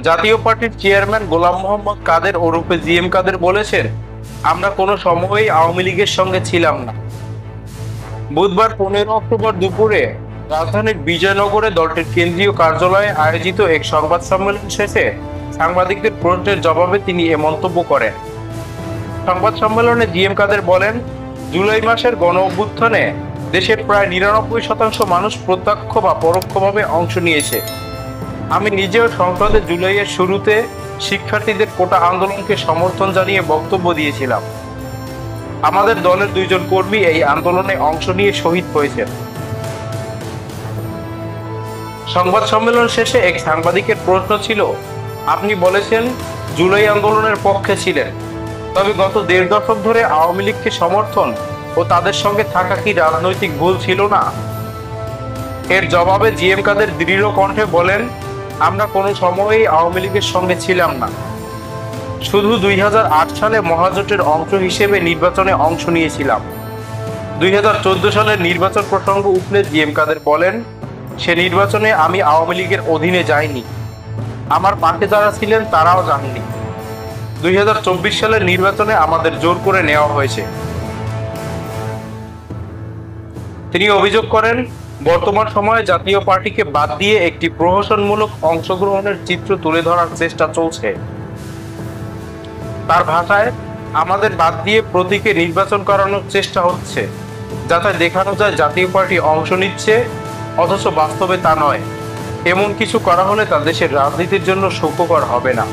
জাতীয় পার্টির চেয়ারম্যান গোলাম মোহাম্মদ কাদের ওরফে জিএম কাদের বলেছেন, আমরা কোনো সময়েই আওয়ামী লীগের সঙ্গে ছিলাম না। বুধবার 15 অক্টোবর দুপুরে রাজধানীর বিজয়নগরে দলটির কেন্দ্রীয় কার্যালয়ে আয়োজিত এক সংবাদ সম্মেলন শেষে সাংবাদিকদের প্রশ্নের জবাবে তিনি এ মন্তব্য করেন। সংবাদ সম্মেলনে জিএম কাদের বলেন, জুলাই মাসের গণ অভ্যুত্থানে দেশের প্রায় 99% মানুষ প্রত্যক্ষ বা পরোক্ষভাবে অংশ নিয়েছে। আমি নিজেও সংসদে জুলাইয়ের শুরুতে শিক্ষার্থীদের কোটা আন্দোলনকে সমর্থন জানিয়ে বক্তব্য দিয়েছিলাম। আমাদের দলের 2জন কর্মী এই আন্দোলনে অংশ নিয়ে শহীদ হয়েছেন। সংবাদ সম্মেলন শেষে এক সাংবাদিকের প্রশ্ন ছিল, আপনি বলেছেন জুলাই আন্দোলনের পক্ষে ছিলেন, তবে গত 1.5 দশক ধরে আওয়ামী লীগকে সমর্থন ও তাদের সঙ্গে থাকা কি রাজনৈতিক ভুল ছিল না? এর জবাবে জিএম কাদের দৃঢ় কণ্ঠে বলেন, আমরা কোনো সময়েই আওয়ামী লীগের সঙ্গে ছিলাম না। শুধু 2008 সালে মহাজোটের অংশ হিসেবে নির্বাচনে অংশ নিয়েছিলাম। 2014 সালের নির্বাচন প্রসঙ্গ উঠলে জিএম কাদের বলেন, সে নির্বাচনে আমি আওয়ামী লীগের অধীনে যাইনি, আমার পাশে যারা ছিলেন তারাও যাননি। 2024 সালের নির্বাচনে আমাদের জোর করে নেওয়া হয়েছে। তিনি অভিযোগ করেন, বর্তমান সময়ে জাতীয় পার্টিকে বাদ দিয়ে একটি প্রহসনমূলক অংশগ্রহণের চিত্র তুলে ধরার চেষ্টা চলছে। তার ভাষায়, আমাদের বাদ দিয়ে প্রতীকে নির্বাচন করানোর চেষ্টা হচ্ছে, যাতে দেখানো যায় জাতীয় পার্টি অংশ নিচ্ছে, অথচ বাস্তবে তা নয়। এমন কিছু করা হলে তা দেশের রাজনীতির জন্য সুখকর হবে না।